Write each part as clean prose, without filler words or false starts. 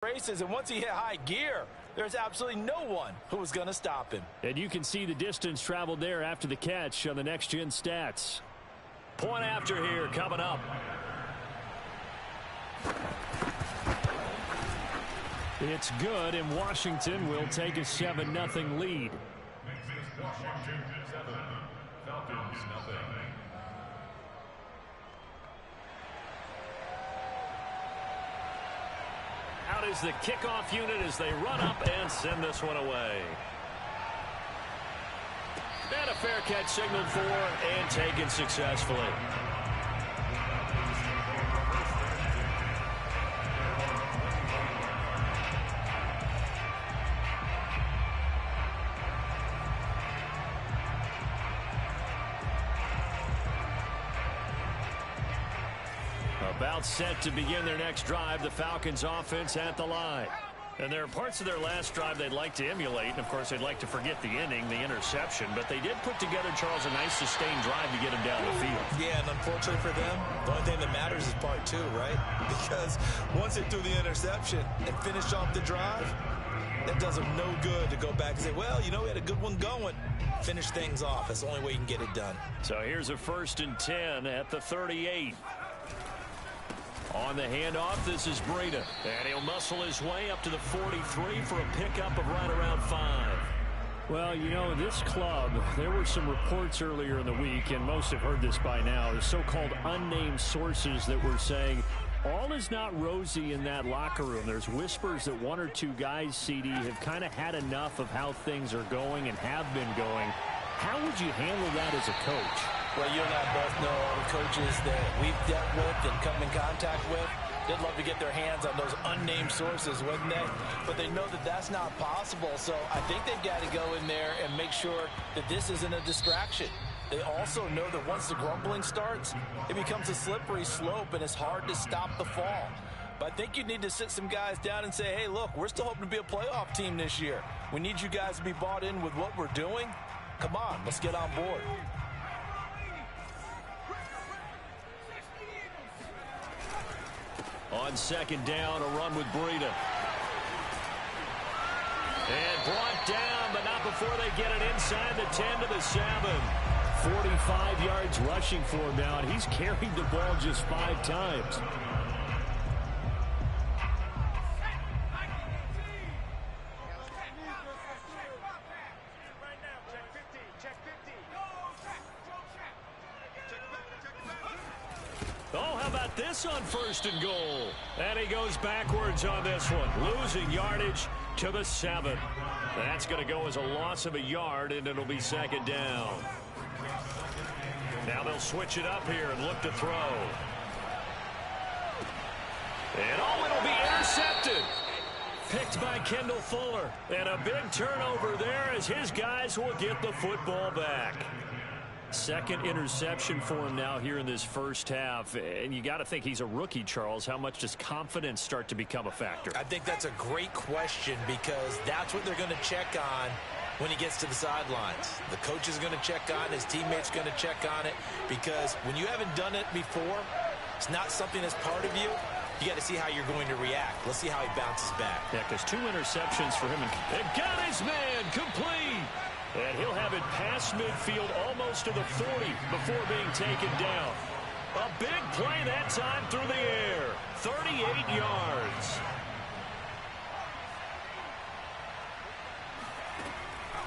races, and once he hit high gear, there's absolutely no one who was going to stop him. And you can see the distance traveled there after the catch on the next-gen stats. Point after here coming up. It's good, and Washington will take a 7-0 lead. Washington 7, Falcons nothing. Out is the kickoff unit as they run up and send this one away. And a fair catch signaled for and taken successfully. About set to begin their next drive, the Falcons offense at the line. And there are parts of their last drive they'd like to emulate, and of course they'd like to forget the inning, the interception, but they did put together, Charles, a nice sustained drive to get him down the field. Yeah, and unfortunately for them, the only thing that matters is part two, right? Because once they threw the interception and finished off the drive, that does them no good to go back and say, well, you know, we had a good one going. Finish things off. That's the only way you can get it done. So here's a 1st and 10 at the 38. On the handoff, this is Breida. And he'll muscle his way up to the 43 for a pickup of right around 5. Well, you know, this club, there were some reports earlier in the week, and most have heard this by now, the so-called unnamed sources that were saying all is not rosy in that locker room. There's whispers that one or two guys, CD, have kind of had enough of how things are going and have been going. How would you handle that as a coach? Well, you and I both know all the coaches that we've dealt with and come in contact with. They'd love to get their hands on those unnamed sources, wouldn't they? But they know that that's not possible, so I think they've got to go in there and make sure that this isn't a distraction. They also know that once the grumbling starts, it becomes a slippery slope, and it's hard to stop the fall. But I think you need to sit some guys down and say, hey, look, we're still hoping to be a playoff team this year. We need you guys to be bought in with what we're doing. Come on, let's get on board. On 2nd down, a run with Breida. And brought down, but not before they get it inside the 10 to the 7. 45 yards rushing for him now, and he's carried the ball just 5 times. Oh, how about this on 1st and goal? And he goes backwards on this one, losing yardage to the 7. That's going to go as a loss of a yard, and it'll be 2nd down. Now they'll switch it up here and look to throw. And oh, it'll be intercepted. Picked by Kendall Fuller. And a big turnover there as his guys will get the football back. 2nd interception for him now here in this first half. And you got to think he's a rookie, Charles. How much does confidence start to become a factor? I think that's a great question because that's what they're going to check on when he gets to the sidelines. The coach is going to check on, his teammates going to check on it, because when you haven't done it before, it's not something that's part of you. You got to see how you're going to react. Let's see how he bounces back. Yeah, because 2 interceptions for him. And got his man complete. And he'll have it past midfield almost to the 40 before being taken down. A big play that time through the air. 38 yards.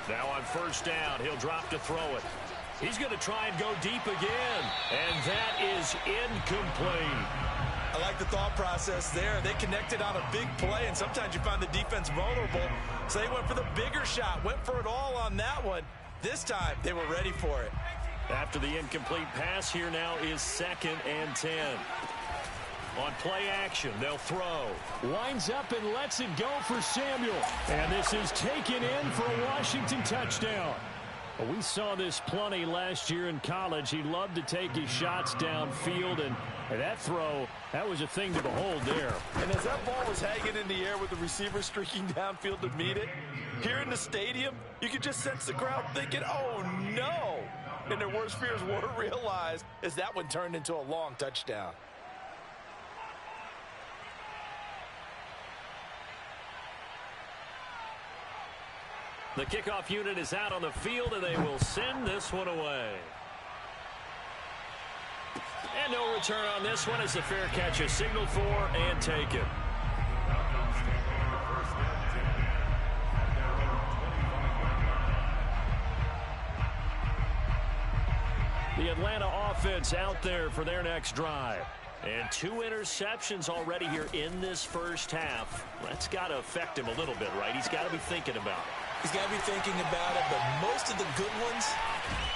Now on 1st down, he'll drop to throw it. He's going to try and go deep again. And that is incomplete. I like the thought process there. They connected on a big play, and sometimes you find the defense vulnerable. So they went for the bigger shot, went for it all on that one. This time, they were ready for it. After the incomplete pass, here now is 2nd and 10. On play action, they'll throw. Winds up and lets it go for Samuel. And this is taken in for a Washington touchdown. We saw this plenty last year in college. He loved to take his shots downfield, and that throw, that was a thing to behold there. And as that ball was hanging in the air with the receiver streaking downfield to meet it, here in the stadium, you could just sense the crowd thinking, oh, no. And their worst fears were realized as that one turned into a long touchdown. The kickoff unit is out on the field, and they will send this one away. And no return on this one as the fair catch is signaled for and taken. The Atlanta offense out there for their next drive. And 2 interceptions already here in this first half. That's got to affect him a little bit, right? He's got to be thinking about it. He's got to be thinking about it, but most of the good ones,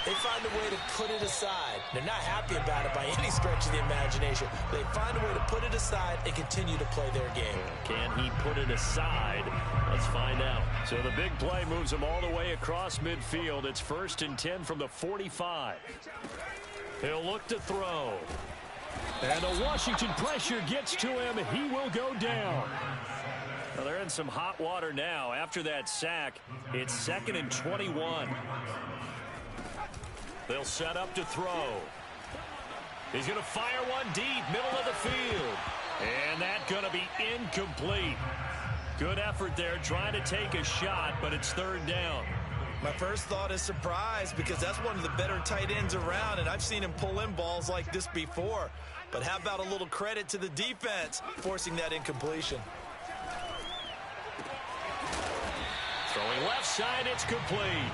they find a way to put it aside. They're not happy about it by any stretch of the imagination. They find a way to put it aside and continue to play their game. Can he put it aside? Let's find out. So the big play moves him all the way across midfield. It's 1st and 10 from the 45. He'll look to throw. And the Washington pressure gets to him. He will go down. Well, they're in some hot water now. After that sack, it's 2nd and 21. They'll set up to throw. He's going to fire one deep, middle of the field. And that's going to be incomplete. Good effort there, trying to take a shot, but it's 3rd down. My first thought is surprise, because that's one of the better tight ends around, and I've seen him pull in balls like this before. But how about a little credit to the defense forcing that incompletion? Throwing left side, it's complete.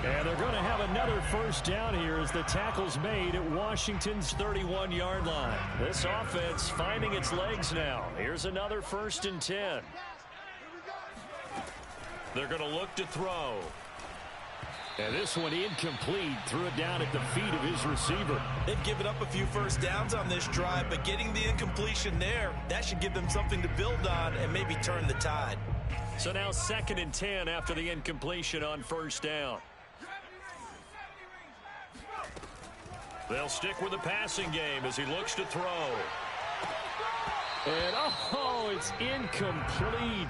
And they're going to have another first down here as the tackle's made at Washington's 31-yard line. This offense finding its legs now. Here's another 1st and 10. They're going to look to throw. And this one incomplete. Threw it down at the feet of his receiver. They've given up a few first downs on this drive, but getting the incompletion there, that should give them something to build on and maybe turn the tide. So now 2nd and 10 after the incompletion on 1st down. They'll stick with the passing game as he looks to throw. And, oh, it's incomplete.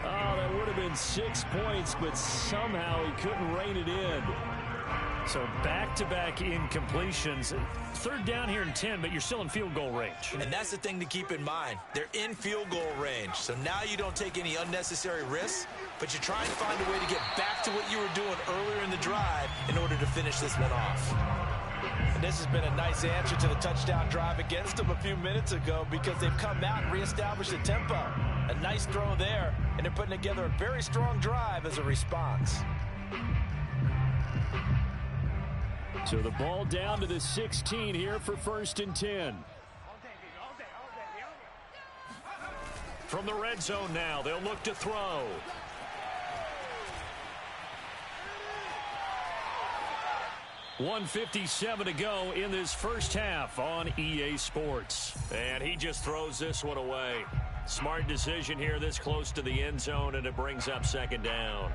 Oh, that would have been 6 points, but somehow he couldn't rein it in. So back-to-back incompletions. 3rd down here and 10, but you're still in field goal range. And that's the thing to keep in mind. They're in field goal range. So now you don't take any unnecessary risks, but you try and find a way to get back to what you were doing earlier in the drive in order to finish this one off. And this has been a nice answer to the touchdown drive against them a few minutes ago, because they've come out and reestablished the tempo. A nice throw there, and they're putting together a very strong drive as a response. So the ball down to the 16 here for 1st and 10. From the red zone now, they'll look to throw. .157 to go in this first half on EA Sports. And he just throws this one away. Smart decision here this close to the end zone, and it brings up 2nd down.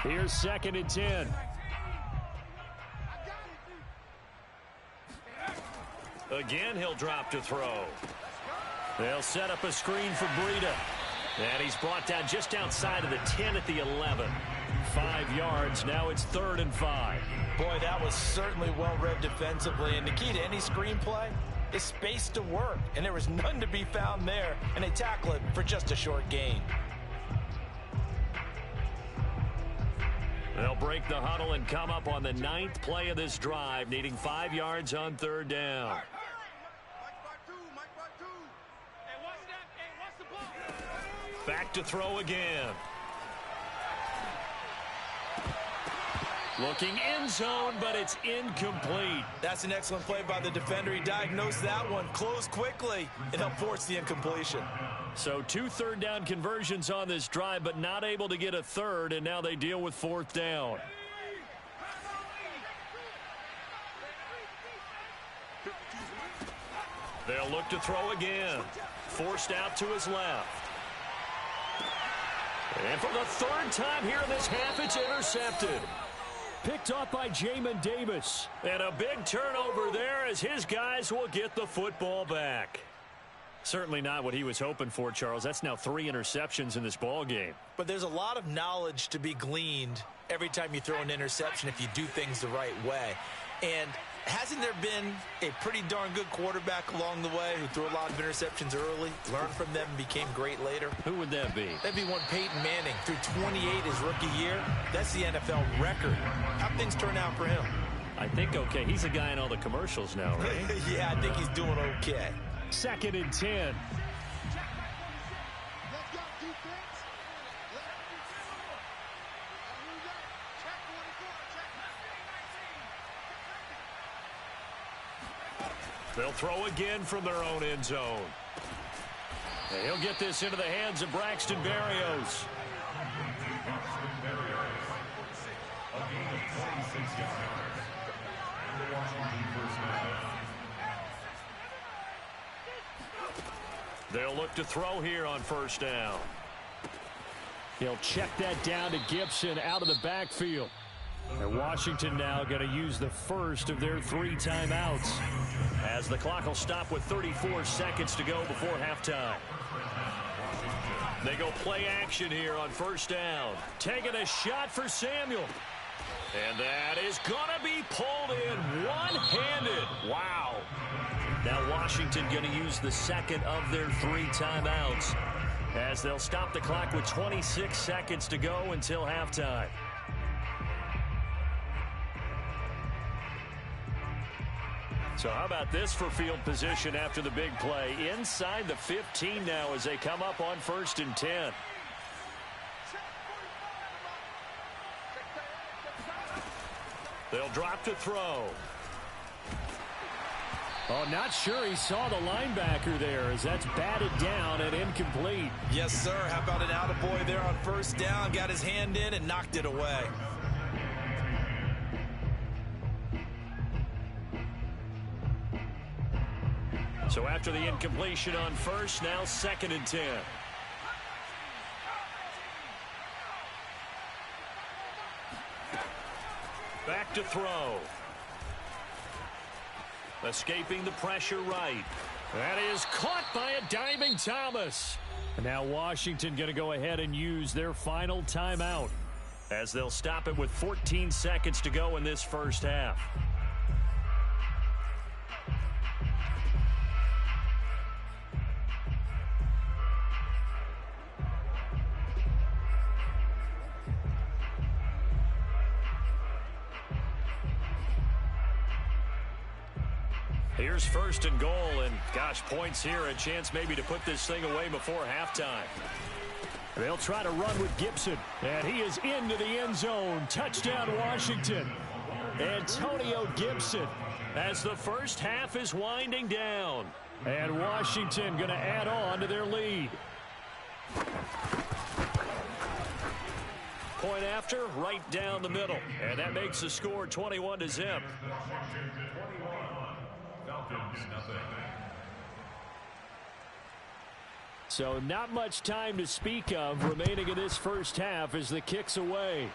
Here's 2nd and 10. Again, he'll drop to throw. They'll set up a screen for Breida. And he's brought down just outside of the 10 at the 11. 5 yards. Now it's 3rd and 5. Boy, that was certainly well-read defensively. And the key to any screenplay is space to work. And there was none to be found there. And they tackle it for just a short gain. They'll break the huddle and come up on the 9th play of this drive, needing 5 yards on 3rd down. Back to throw again. Looking end zone, but it's incomplete. That's an excellent play by the defender. He diagnosed that one, closed quickly, and helped force the incompletion. So 2 3rd down conversions on this drive, but not able to get a 3rd, and now they deal with 4th down. They'll look to throw again. Forced out to his left. And for the 3rd time here in this half, it's intercepted. Picked off by Jamin Davis. And a big turnover there as his guys will get the football back. Certainly not what he was hoping for, Charles. That's now 3 interceptions in this ball game. But there's a lot of knowledge to be gleaned every time you throw an interception if you do things the right way. And hasn't there been a pretty darn good quarterback along the way who threw a lot of interceptions early, learned from them, and became great later? Who would that be? That'd be one Peyton Manning. Threw 28 his rookie year. That's the NFL record. How things turn out for him? I think okay. He's a guy in all the commercials now, right? Yeah, I think he's doing okay. 2nd and 10. They'll throw again from their own end zone. And he'll get this into the hands of Braxton Berrios. They'll look to throw here on 1st down. He'll check that down to Gibson out of the backfield. And Washington now going to use the first of their 3 timeouts, as the clock will stop with 34 seconds to go before halftime. They go play action here on 1st down. Taking a shot for Samuel. And that is going to be pulled in one-handed. Wow. Now Washington going to use the 2nd of their 3 timeouts, as they'll stop the clock with 26 seconds to go until halftime. So how about this for field position after the big play? Inside the 15 now as they come up on 1st and 10. They'll drop to throw. Oh, not sure he saw the linebacker there, as that's batted down and incomplete. Yes, sir. How about an attaboy there on 1st down? Got his hand in and knocked it away. So after the incompletion on 1st, now 2nd and 10. Back to throw. Escaping the pressure right. That is caught by a diving Thomas. And now Washington going to go ahead and use their final timeout, as they'll stop it with 14 seconds to go in this 1st half. Here's 1st and goal, and gosh, points here, a chance maybe to put this thing away before halftime. They'll try to run with Gibson, and he is into the end zone. Touchdown, Washington. Antonio Gibson, as the 1st half is winding down. And Washington going to add on to their lead. Point after, right down the middle. And that makes the score 21-0. So not much time to speak of remaining in this 1st half as the kick's away.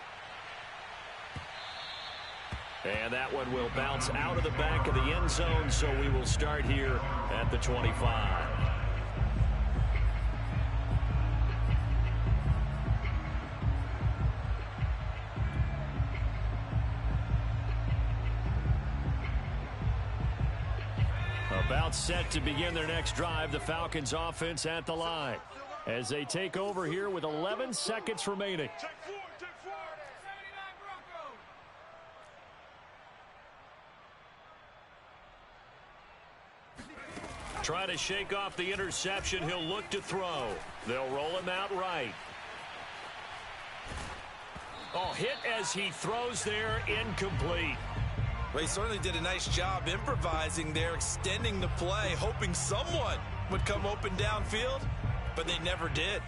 And that one will bounce out of the back of the end zone, so we will start here at the 25. About set to begin their next drive, the Falcons offense at the line, as they take over here with 11 seconds remaining. Try to shake off the interception. He'll look to throw. They'll roll him out right. Oh, hit as he throws there, incomplete. Well, he certainly did a nice job improvising there, extending the play, hoping someone would come open downfield, but they never did.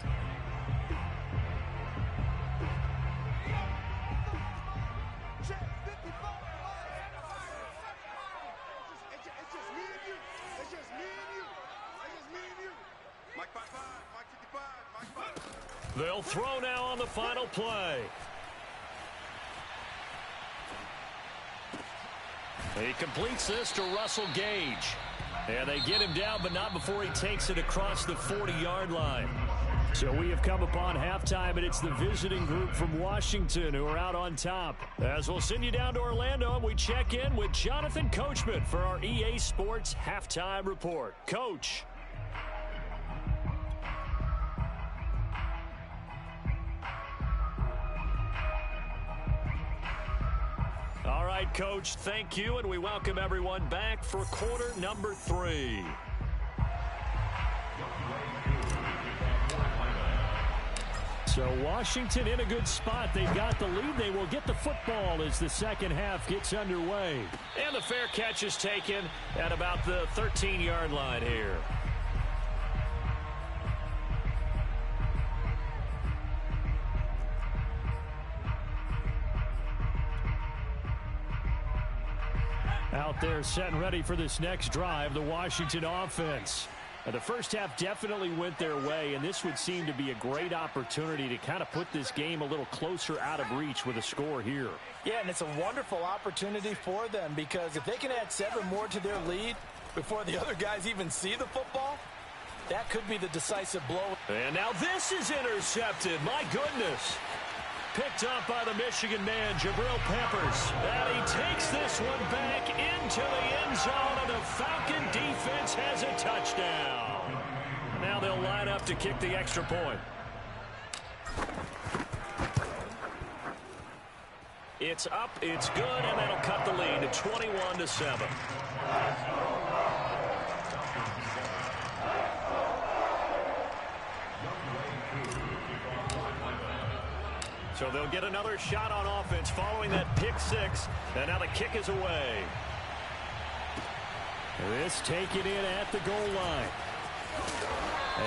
They'll throw now on the final play. He completes this to Russell Gage. And they get him down, but not before he takes it across the 40-yard line. So we have come upon halftime, and it's the visiting group from Washington who are out on top. As we'll send you down to Orlando, and we check in with Jonathan Coachman for our EA Sports Halftime Report. Coach. All right, Coach, thank you, and we welcome everyone back for quarter number 3. So Washington in a good spot. They've got the lead. They will get the football as the second half gets underway. And the fair catch is taken at about the 13-yard line here. Out there set and ready for this next drive, the Washington offense. The first half definitely went their way, and this would seem to be a great opportunity to kind of put this game a little closer out of reach with a score here. Yeah, and it's a wonderful opportunity for them because if they can add 7 more to their lead before the other guys even see the football, that could be the decisive blow. And now this is intercepted. My goodness. Picked up by the Michigan man, Jabril Peppers. And he takes this one back into the end zone, and the Falcon defense has a touchdown. Now they'll line up to kick the extra point. It's up, it's good, and that'll cut the lead to 21-7. So they'll get another shot on offense following that pick 6. And now the kick is away. This taken in at the goal line.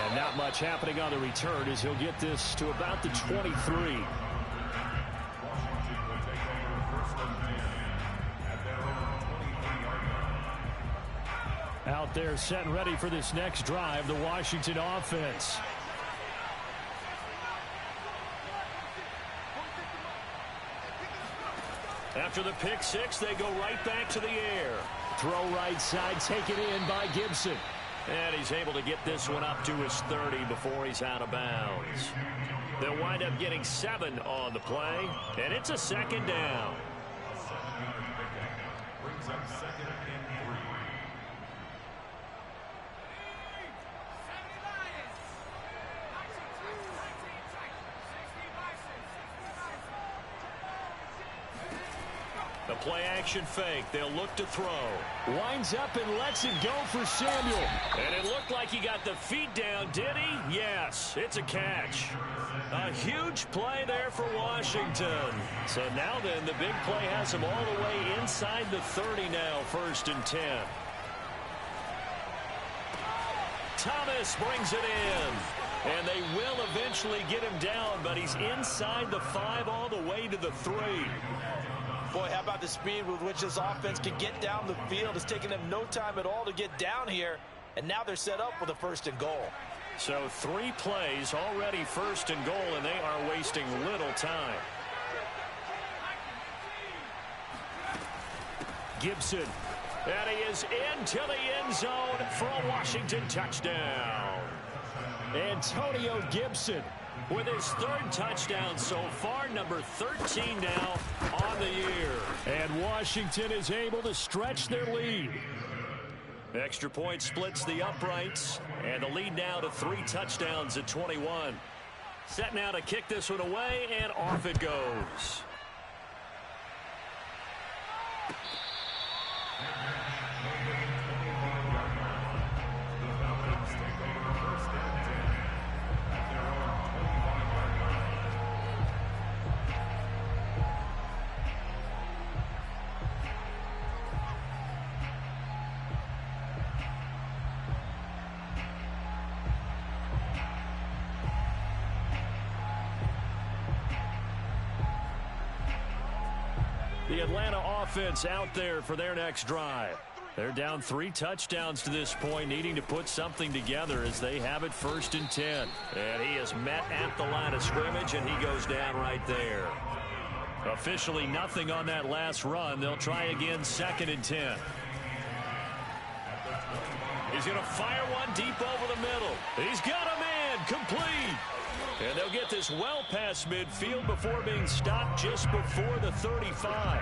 And not much happening on the return as he'll get this to about the 23. Out there set and ready for this next drive, the Washington offense. After the pick 6, they go right back to the air. Throw right side, taken in by Gibson. And he's able to get this one up to his 30 before he's out of bounds. They'll wind up getting 7 on the play, and it's a second down. Brings up 2nd and 3. The play action fake. They'll look to throw. Winds up and lets it go for Samuel. And it looked like he got the feet down, did he? Yes, it's a catch. A huge play there for Washington. So now then, the big play has him all the way inside the 30 now, 1st and 10. Thomas brings it in. And they will eventually get him down, but he's inside the 5 all the way to the 3. Boy, how about the speed with which this offense can get down the field? It's taken them no time at all to get down here, and now they're set up with a 1st and goal. So 3 plays already 1st and goal, and they are wasting little time. Gibson, and he is into the end zone for a Washington touchdown. Antonio Gibson with his 3rd touchdown so far, number 13 now on the year. And Washington is able to stretch their lead. Extra point splits the uprights, and the lead now to 3 touchdowns at 21. Set now to kick this one away, and off it goes. The Atlanta offense out there for their next drive. They're down 3 touchdowns to this point, needing to put something together as they have it 1st and 10. And he is met at the line of scrimmage, and he goes down right there. Officially nothing on that last run. They'll try again 2nd and 10. He's going to fire one deep over the middle. He's got a man, complete. And they'll get this well past midfield before being stopped just before the 35.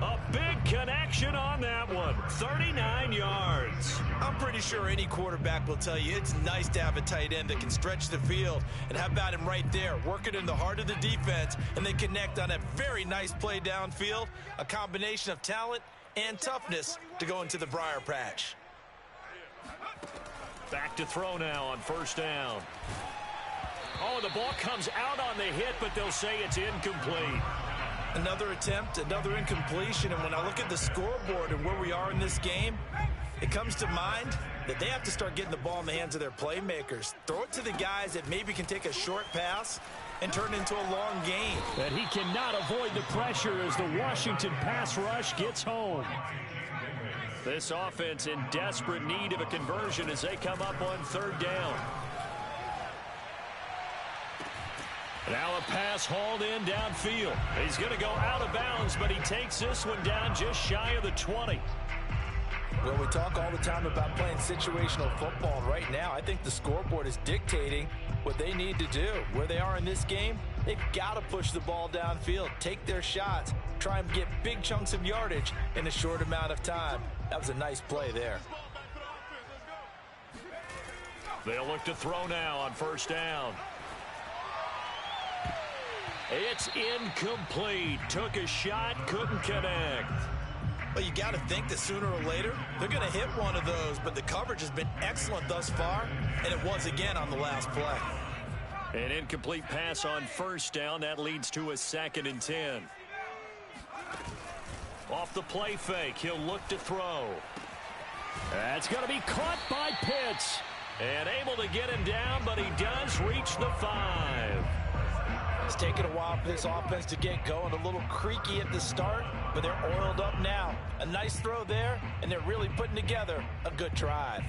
A big connection on that one. 39 yards. I'm pretty sure any quarterback will tell you it's nice to have a tight end that can stretch the field. And how about him right there, working in the heart of the defense, and they connect on a very nice play downfield. A combination of talent and toughness to go into the briar patch. Back to throw now on first down. Oh, the ball comes out on the hit, but they'll say it's incomplete. Another attempt, another incompletion, and when I look at the scoreboard and where we are in this game, it comes to mind that they have to start getting the ball in the hands of their playmakers. Throw it to the guys that maybe can take a short pass and turn it into a long gain. And he cannot avoid the pressure as the Washington pass rush gets home. This offense in desperate need of a conversion as they come up on third down. Now a pass hauled in downfield. He's going to go out of bounds, but he takes this one down just shy of the 20. Well, we talk all the time about playing situational football, and right now I think the scoreboard is dictating what they need to do. Where they are in this game, they've got to push the ball downfield, take their shots, try and get big chunks of yardage in a short amount of time. That was a nice play there. They'll look to throw now on first down. It's incomplete. Took a shot, couldn't connect. Well, you got to think that sooner or later they're going to hit one of those, but the coverage has been excellent thus far, and it was again on the last play. An incomplete pass on first down. That leads to a 2nd and 10. Off the play fake, he'll look to throw. That's going to be caught by Pitts. And able to get him down, but he does reach the 5. It's taken a while for this offense to get going. A little creaky at the start, but they're oiled up now. A nice throw there, and they're really putting together a good drive.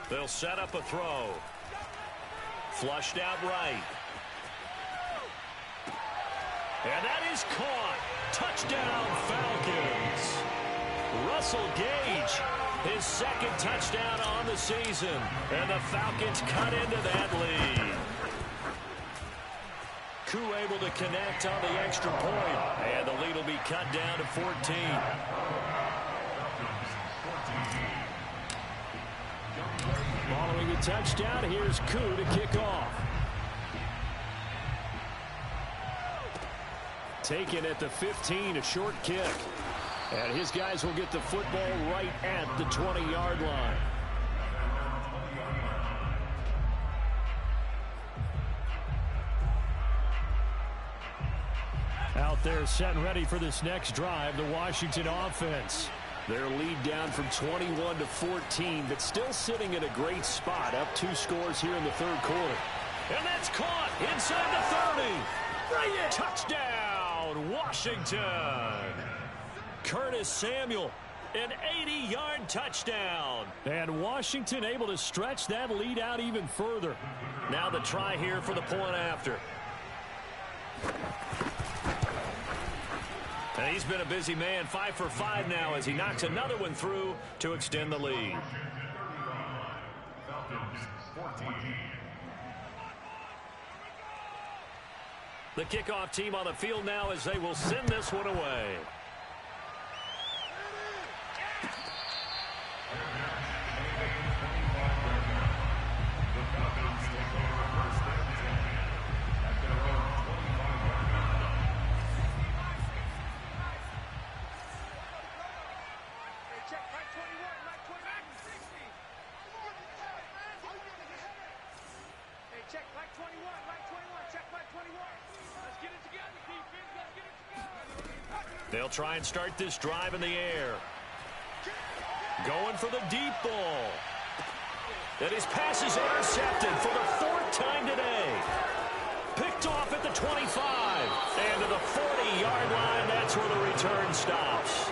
They'll set up a throw. Flushed out right. And that is caught. Touchdown, Falcons. Russell Gage, his 2nd touchdown on the season. And the Falcons cut into that lead. Koo able to connect on the extra point. And the lead will be cut down to 14. Following the touchdown, here's Koo to kick off. Taken at the 15, a short kick. And his guys will get the football right at the 20-yard line. Out there set and ready for this next drive, the Washington offense. Their lead down from 21 to 14, but still sitting in a great spot, up 2 scores here in the third quarter. And that's caught inside the 30. Touchdown, Washington. Curtis Samuel, an 80-yard touchdown. And Washington able to stretch that lead out even further. Now the try here for the point after. And he's been a busy man, 5 for 5 now as he knocks another one through to extend the lead. The kickoff team on the field now as they will send this one away. They'll try and start this drive in the air. Going for the deep ball. And his pass is intercepted for the 4th time today. Picked off at the 25. And to the 40-yard line, that's where the return stops.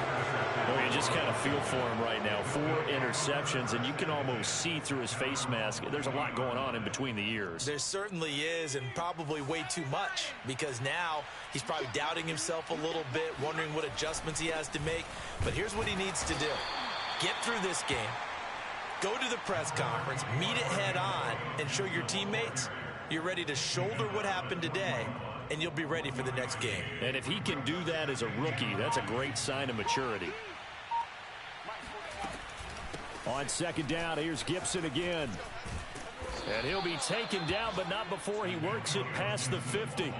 just kind of feel for him right now. 4 interceptions, and you can almost see through his face mask. There's a lot going on in between the ears. There certainly is, and probably way too much, because now he's probably doubting himself a little bit, wondering what adjustments he has to make. But here's what he needs to do. Get through this game, go to the press conference, meet it head on, and show your teammates you're ready to shoulder what happened today, and you'll be ready for the next game. And if he can do that as a rookie, that's a great sign of maturity. On second down, here's Gibson again. And he'll be taken down, but not before he works it past the 50.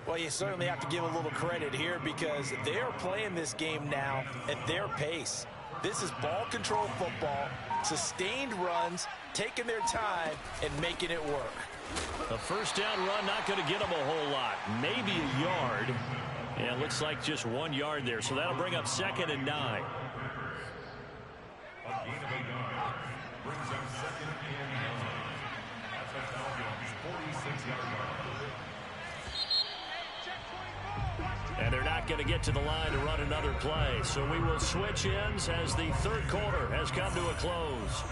Well, you certainly have to give a little credit here because they are playing this game now at their pace. This is ball control football, sustained runs, taking their time, and making it work. A first down run, not going to get him a whole lot. Maybe a yard. Yeah, it looks like just 1 yard there, so that'll bring up 2nd and 9. A gain of 8 yards brings up 2nd and 9. That's the Falcons' 46-yard line. And they're not going to get to the line to run another play, so we will switch ends as the third quarter has come to a close.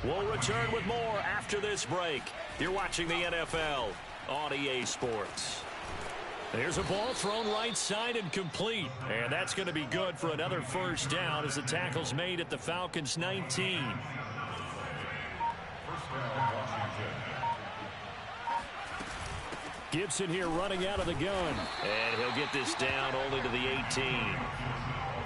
We'll return with more after this break. You're watching the NFL on EA Sports. There's a ball thrown right side and complete. And that's going to be good for another first down as the tackle's made at the Falcons' 19. First down, Washington. Gibson here running out of the gun. And he'll get this down only to the 18.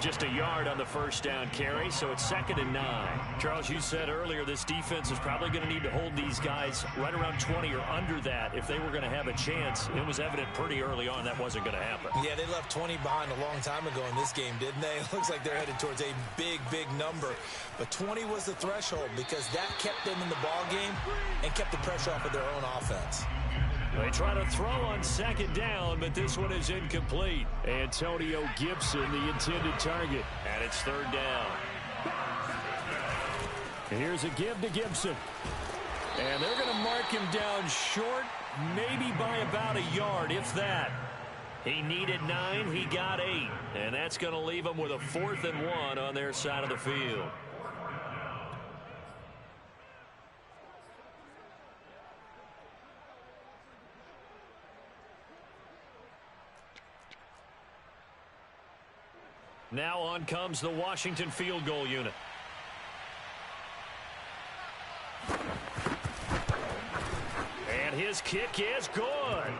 Just a yard on the first down carry, so it's 2nd and 9. Charles, you said earlier this defense is probably going to need to hold these guys right around 20 or under that if they were going to have a chance. It was evident pretty early on that wasn't going to happen. Yeah, they left 20 behind a long time ago in this game, didn't they? It looks like they're headed towards a big, big number. But 20 was the threshold because that kept them in the ball game and kept the pressure off of their own offense. They try to throw on second down, but this one is incomplete. Antonio Gibson, the intended target. And it's 3rd down. Here's a give to Gibson. And they're going to mark him down short, maybe by about a yard, if that. He needed 9, he got 8. And that's going to leave him with a 4th and 1 on their side of the field. Now on comes the Washington field goal unit. And his kick is good.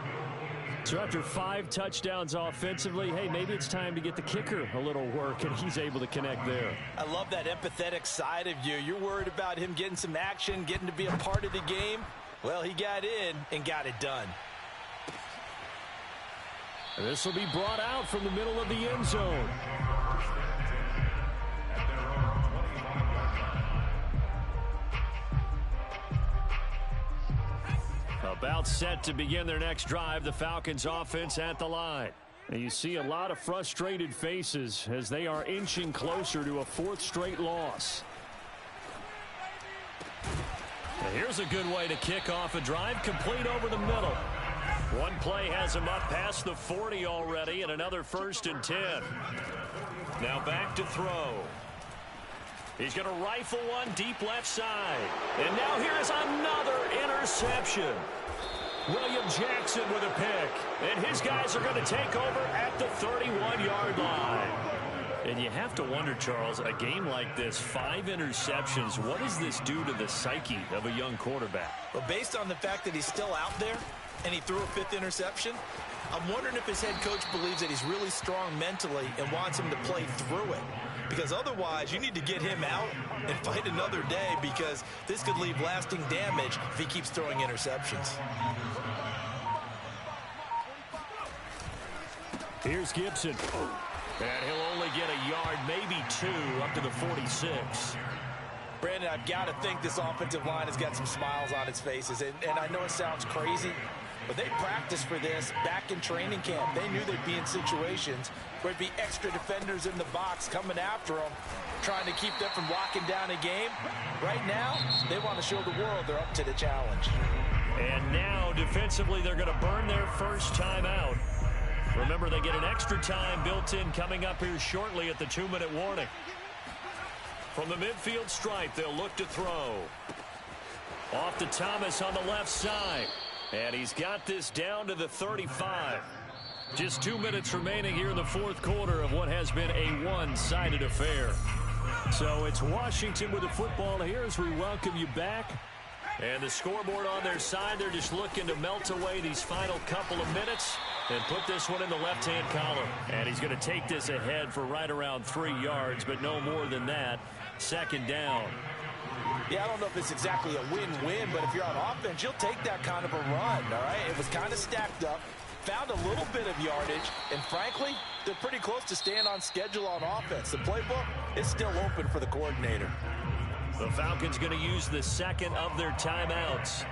So after 5 touchdowns offensively, hey, maybe it's time to get the kicker a little work, and he's able to connect there. I love that empathetic side of you. You're worried about him getting some action, getting to be a part of the game. Well, he got in and got it done. This will be brought out from the middle of the end zone. About set to begin their next drive, the Falcons offense at the line. And you see a lot of frustrated faces as they are inching closer to a 4th straight loss. And here's a good way to kick off a drive, complete over the middle. One play has him up past the 40 already, and another 1st and 10. Now back to throw. He's going to rifle one deep left side. And now here's another interception. William Jackson with a pick. And his guys are going to take over at the 31-yard line. And you have to wonder, Charles, a game like this, 5 interceptions, what does this do to the psyche of a young quarterback? Well, based on the fact that he's still out there and he threw a 5th interception, I'm wondering if his head coach believes that he's really strong mentally and wants him to play through it. Because otherwise, you need to get him out and fight another day because this could leave lasting damage if he keeps throwing interceptions. Here's Gibson. And he'll only get a yard, maybe 2, up to the 46. Brandon, I've got to think this offensive line has got some smiles on its faces. And I know it sounds crazy, but they practiced for this back in training camp. They knew they'd be in situations where it'd be extra defenders in the box coming after them, trying to keep them from locking down a game. Right now, they want to show the world they're up to the challenge. And now, defensively, they're going to burn their first time out. Remember, remember, they get an extra time built in coming up here shortly at the 2-minute warning. From the midfield stripe, they'll look to throw. Off to Thomas on the left side. And he's got this down to the 35. Just 2 minutes remaining here in the fourth quarter of what has been a one-sided affair. So it's Washington with the football here as we welcome you back. And the scoreboard on their side, they're just looking to melt away these final couple of minutes and put this one in the left-hand column. And he's going to take this ahead for right around 3 yards, but no more than that. Second down. Yeah, I don't know if it's exactly a win-win, but if you're on offense, you'll take that kind of a run, all right? It was kind of stacked up, found a little bit of yardage, and frankly, they're pretty close to staying on schedule on offense. The playbook is still open for the coordinator. The Falcons going to use the second of their timeouts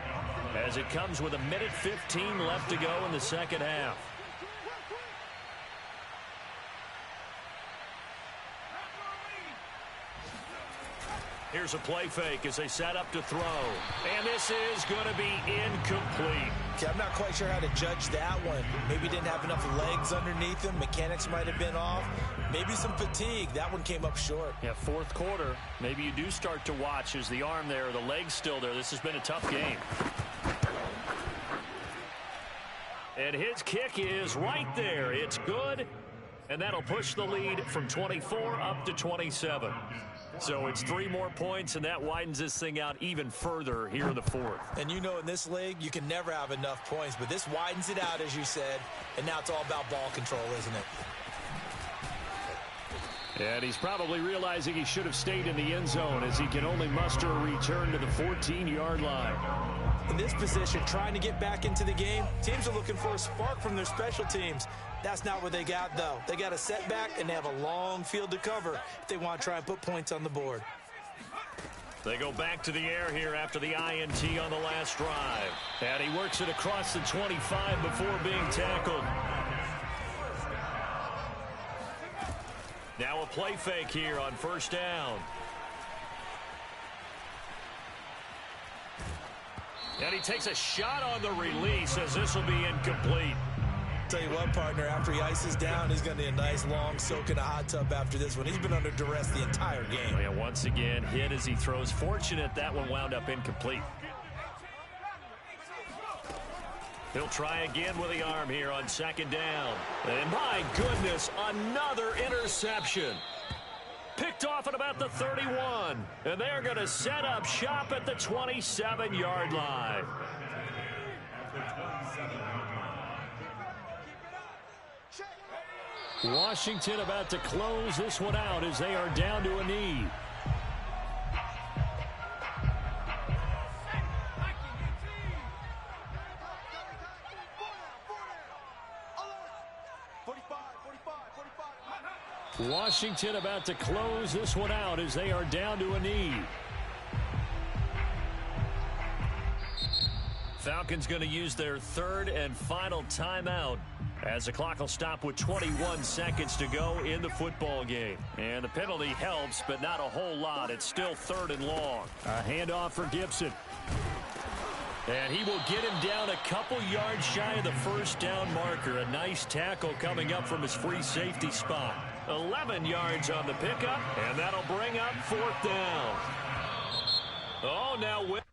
as it comes with 1:15 left to go in the second half. Here's a play fake as they set up to throw. And this is going to be incomplete. Okay, I'm not quite sure how to judge that one. Maybe didn't have enough legs underneath him. Mechanics might have been off. Maybe some fatigue. That one came up short. Yeah, fourth quarter. Maybe you do start to watch as the arm there, the leg's still there. This has been a tough game. And his kick is right there. It's good. And that'll push the lead from 24 up to 27. So it's 3 more points, and that widens this thing out even further here in the fourth. And you know in this league, you can never have enough points, but this widens it out, as you said, and now it's all about ball control, isn't it? And he's probably realizing he should have stayed in the end zone as he can only muster a return to the 14-yard line. In this position, trying to get back into the game, teams are looking for a spark from their special teams. That's not what they got, though. They got a setback, and they have a long field to cover if they want to try and put points on the board. They go back to the air here after the INT on the last drive. And he works it across the 25 before being tackled. Now a play fake here on first down. And he takes a shot on the release as this will be incomplete. Tell you what, partner, after he ices down, he's going to need a nice long soak in a hot tub after this one. He's been under duress the entire game. Yeah, once again, hit as he throws. Fortunate that one wound up incomplete. He'll try again with the arm here on second down. And my goodness, another interception. Picked off at about the 31. And they're going to set up shop at the 27-yard line. Washington about to close this one out as they are down to a knee. Washington about to close this one out as they are down to a knee. Falcons going to use their third and final timeout as the clock will stop with 21 seconds to go in the football game. And the penalty helps, but not a whole lot. It's still third and long. A handoff for Gibson. And he will get him down a couple yards shy of the first down marker. A nice tackle coming up from his free safety spot. 11 yards on the pickup, and that'll bring up fourth down. Oh, now with